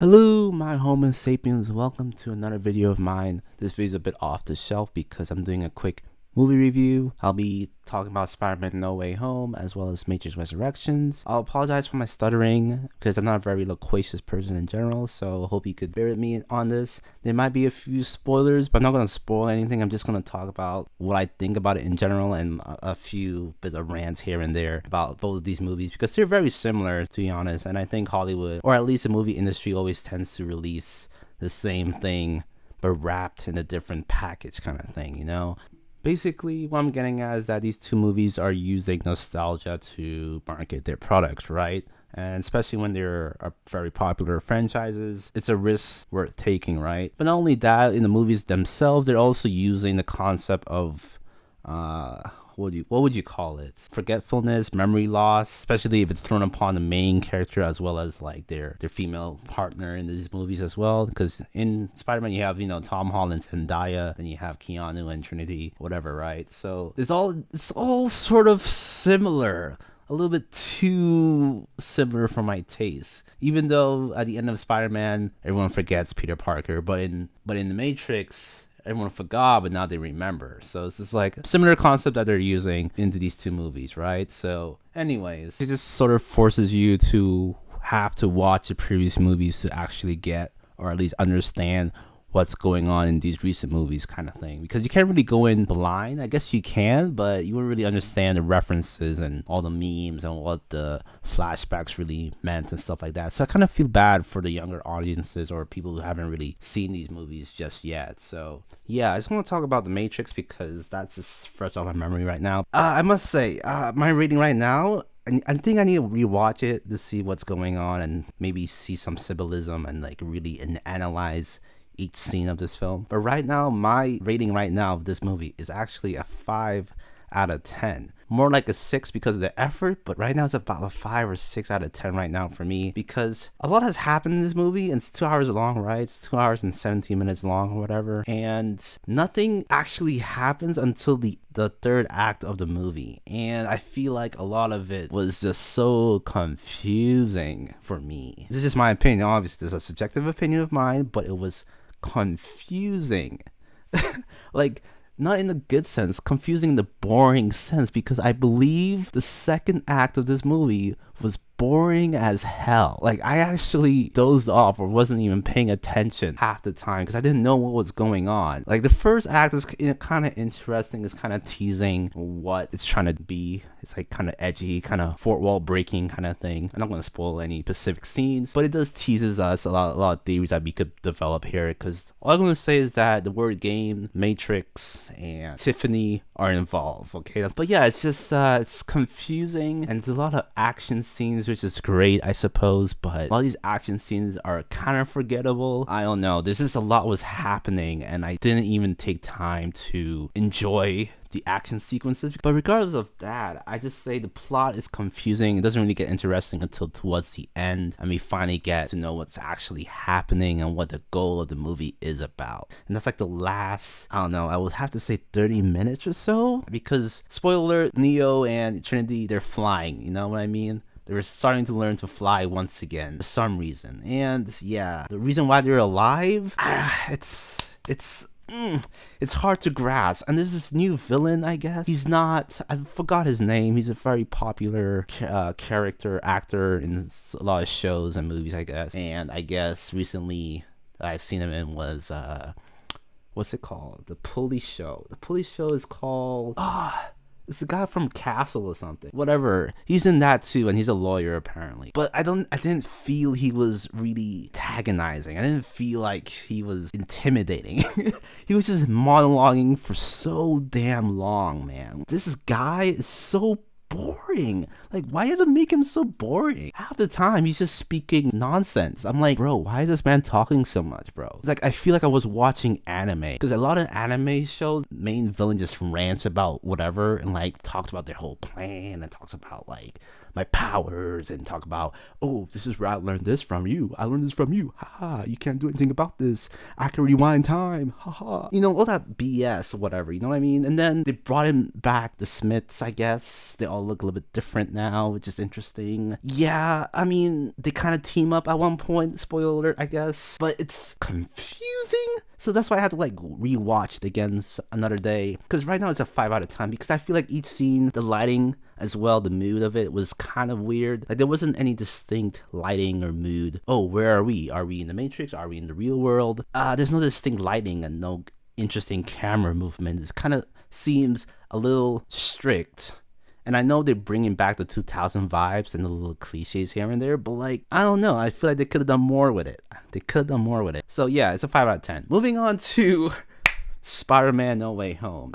Hello, my Homo sapiens. Welcome to another video of mine. This video is a bit off the shelf because I'm doing a quick movie review. I'll be talking about Spider-Man No Way Home as well as Matrix Resurrections. I'll apologize for my stuttering because I'm not a very loquacious person in general, so I hope you could bear with me on this. There might be a few spoilers, but I'm not going to spoil anything. I'm just going to talk about what I think about it in general and a few bits of rants here and there about both of these movies because they're very similar, to be honest. And I think Hollywood, or at least the movie industry, always tends to release the same thing but wrapped in a different package kind of thing, you know? Basically, what I'm getting at is that these two movies are using nostalgia to market their products, right? And especially when they're very popular franchises, it's a risk worth taking, right? But not only that, in the movies themselves, they're also using the concept of what would you call it? Forgetfulness, memory loss, especially if it's thrown upon the main character as well as like their female partner in these movies as well. Because in Spider-Man you have, Tom Holland and Zendaya, then you have Keanu and Trinity, whatever, right? So it's all sort of similar. A little bit too similar for my taste. Even though at the end of Spider-Man everyone forgets Peter Parker, but in the Matrix everyone forgot, but now they remember. So it's just like a similar concept that they're using into these two movies, right? So anyways, it just sort of forces you to have to watch the previous movies to actually get, or at least understand, what's going on in these recent movies kind of thing, because you can't really go in blind. I guess you can, but you wouldn't really understand the references and all the memes and what the flashbacks really meant and stuff like that. So I kind of feel bad for the younger audiences or people who haven't really seen these movies just yet. So yeah, I just want to talk about The Matrix because that's just fresh off my memory right now. I must say, my rating right now, I think I need to rewatch it to see what's going on and maybe see some symbolism and like really analyze each scene of this film. But right now, my rating right now of this movie is actually a 5 out of 10. More like a 6 because of the effort, but right now it's about a 5 or 6 out of 10 right now for me because a lot has happened in this movie and it's 2 hours long, right? It's 2 hours and 17 minutes long or whatever, and nothing actually happens until the third act of the movie, and I feel like a lot of it was just so confusing for me. This is just my opinion. Obviously, this is a subjective opinion of mine, but it was confusing. Like, not in a good sense, confusing in the boring sense, because I believe the second act of this movie was boring as hell. Like, I actually dozed off or wasn't even paying attention half the time because I didn't know what was going on. Like, the first act is kind of interesting. It's kind of teasing what it's trying to be. It's like kind of edgy, kind of fourth wall breaking kind of thing. I'm not going to spoil any specific scenes, but it does teases us a lot of theories that we could develop here, because all I'm going to say is that the word game, Matrix, and Tiffany are involved, okay? But yeah, it's just it's confusing, and there's a lot of action scenes, which is great, I suppose, but all these action scenes are kind of forgettable. I don't know, there's just a lot was happening and I didn't even take time to enjoy the action sequences. But regardless of that, I just say the plot is confusing. It doesn't really get interesting until towards the end, and we finally get to know what's actually happening and what the goal of the movie is about. And that's like the last, I don't know, I would have to say 30 minutes or so, because spoiler alert, Neo and Trinity, they're flying, you know what I mean? They're starting to learn to fly once again for some reason. And yeah, the reason why they're alive, it's hard to grasp. And there's this new villain, I guess. He's not, I forgot his name. He's a very popular character, actor in a lot of shows and movies, I guess. And I guess recently I've seen him in was, what's it called? The Police Show. The Police Show is called, it's the guy from Castle or something. Whatever. He's in that too, and he's a lawyer apparently. But I didn't feel he was really antagonizing. I didn't feel like he was intimidating. He was just monologuing for so damn long, man. This guy is so boring. Like, why did it make him so boring? Half the time he's just speaking nonsense. I'm like, bro, why is this man talking so much, bro? It's like, I feel like I was watching anime, because a lot of anime shows, main villain just rants about whatever and like talks about their whole plan and talks about like my powers and talk about, oh, this is where I learned this from you. I learned this from you. Haha, you can't do anything about this. I can rewind time. Haha. You know, all that BS or whatever, you know what I mean? And then they brought him back, the Smiths, I guess. They all look a little bit different now, which is interesting. Yeah, I mean, they kind of team up at one point, spoiler alert, I guess. But it's confusing. So that's why I had to like rewatch it again another day. Because right now it's a 5 out of 10 because I feel like each scene, the lighting as well, the mood of it was kind of weird. Like there wasn't any distinct lighting or mood. Oh, where are we? Are we in the Matrix? Are we in the real world? There's no distinct lighting and no interesting camera movement. It kind of seems a little strict. And I know they're bringing back the 2000 vibes and the little cliches here and there, but like, I don't know. I feel like they could have done more with it. So yeah, it's a 5 out of 10. Moving on to Spider-Man No Way Home.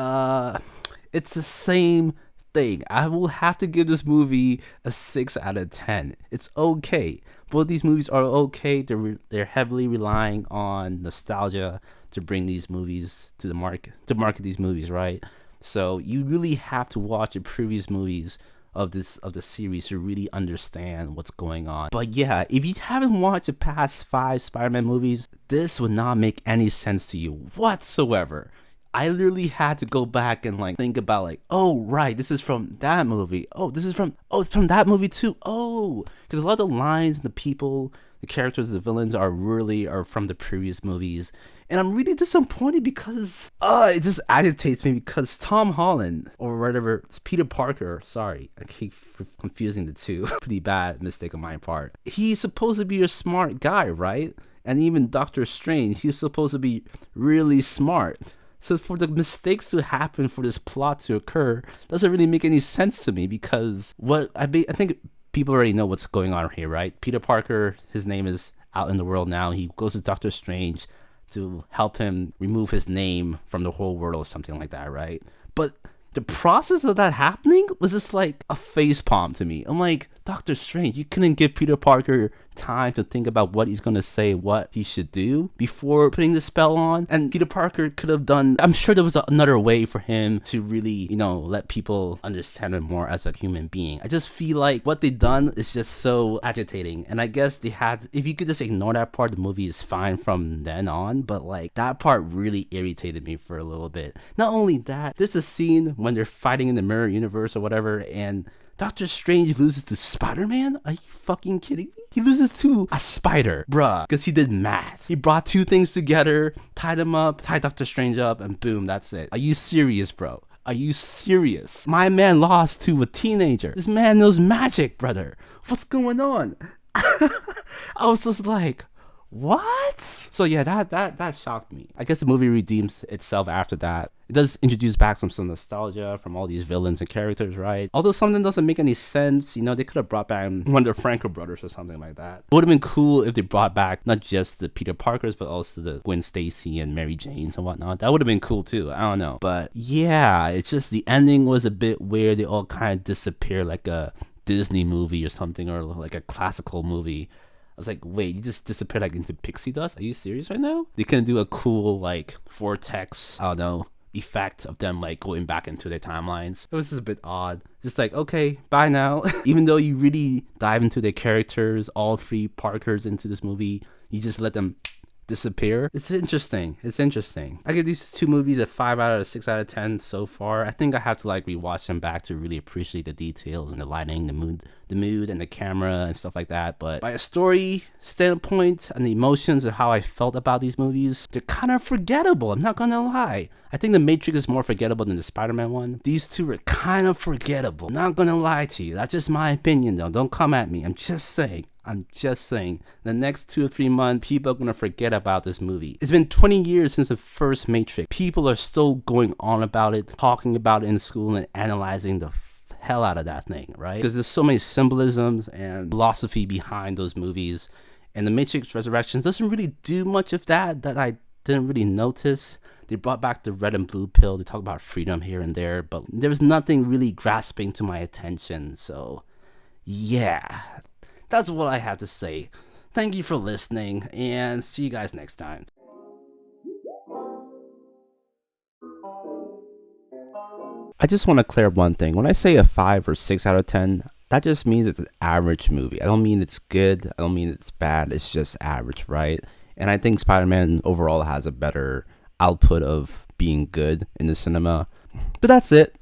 It's the same thing. I will have to give this movie a 6 out of 10. It's okay. Both these movies are okay. They're heavily relying on nostalgia to bring these movies to the market, to market these movies, right? So you really have to watch the previous movies of the series to really understand what's going on. But yeah, if you haven't watched the past 5 Spider-Man movies, this would not make any sense to you whatsoever. I literally had to go back and like think about like, oh right, this is from that movie. Oh, it's from that movie too. Oh, because a lot of the lines, the people, the characters, the villains are from the previous movies. And I'm really disappointed because it just agitates me because Tom Holland, or whatever, it's Peter Parker, sorry, I keep confusing the two. Pretty bad mistake on my part. He's supposed to be a smart guy, right? And even Doctor Strange, he's supposed to be really smart. So for the mistakes to happen, for this plot to occur, doesn't really make any sense to me because I think people already know what's going on here, right? Peter Parker, his name is out in the world now. He goes to Doctor Strange to help him remove his name from the whole world or something like that, right? But the process of that happening was just like a facepalm to me. I'm like, Doctor Strange, you couldn't give Peter Parker time to think about what he's gonna say, what he should do before putting the spell on. And Peter Parker could have done, I'm sure there was another way for him to really, let people understand him more as a human being. I just feel like what they done is just so agitating. And I guess if you could just ignore that part, the movie is fine from then on. But like that part really irritated me for a little bit. Not only that, there's a scene when they're fighting in the mirror universe or whatever, and Doctor Strange loses to Spider-Man? Are you fucking kidding me? He loses to a spider, bruh, because he did math. He brought two things together, tied them up, tied Doctor Strange up, and boom, that's it. Are you serious, bro? Are you serious? My man lost to a teenager. This man knows magic, brother. What's going on? I was just like, what? So yeah, that shocked me. I guess the movie redeems itself after that. It does introduce back some nostalgia from all these villains and characters, right? Although some of them doesn't make any sense. They could have brought back one of the Franco brothers or something like that. It would have been cool if they brought back not just the Peter Parkers, but also the Gwen Stacy and Mary Janes and whatnot. That would have been cool too. I don't know. But yeah, it's just the ending was a bit weird. They all kind of disappear like a Disney movie or something, or like a classical movie. I was like, wait, you just disappeared like into pixie dust? Are you serious right now? They couldn't do a cool like vortex, I don't know, effect of them like going back into their timelines. It was just a bit odd. Just like, okay, bye now. Even though you really dive into their characters, all 3 Parkers into this movie, you just let them disappear. It's interesting. I give these 2 movies a 5 out of 6 out of 10 so far. I think I have to like rewatch them back to really appreciate the details and the lighting, the mood and the camera and stuff like that. But by a story standpoint and the emotions and how I felt about these movies, they're kind of forgettable. I'm not gonna lie. I think The Matrix is more forgettable than the Spider-Man one. These 2 are kind of forgettable. Not gonna lie to you. That's just my opinion though. Don't come at me. I'm just saying. The next 2 or 3 months, people are gonna forget about this movie. It's been 20 years since the first Matrix. People are still going on about it, talking about it in school and analyzing the hell out of that thing, right? Because there's so many symbolisms and philosophy behind those movies. And The Matrix Resurrections doesn't really do much of that I didn't really notice. They brought back the red and blue pill. They talk about freedom here and there, but there was nothing really grasping to my attention. So yeah, that's what I have to say. Thank you for listening, and see you guys next time. I just want to clear up one thing. When I say a 5 or 6 out of 10, that just means it's an average movie. I don't mean it's good. I don't mean it's bad. It's just average, right? And I think Spider-Man overall has a better output of being good in the cinema. But that's it.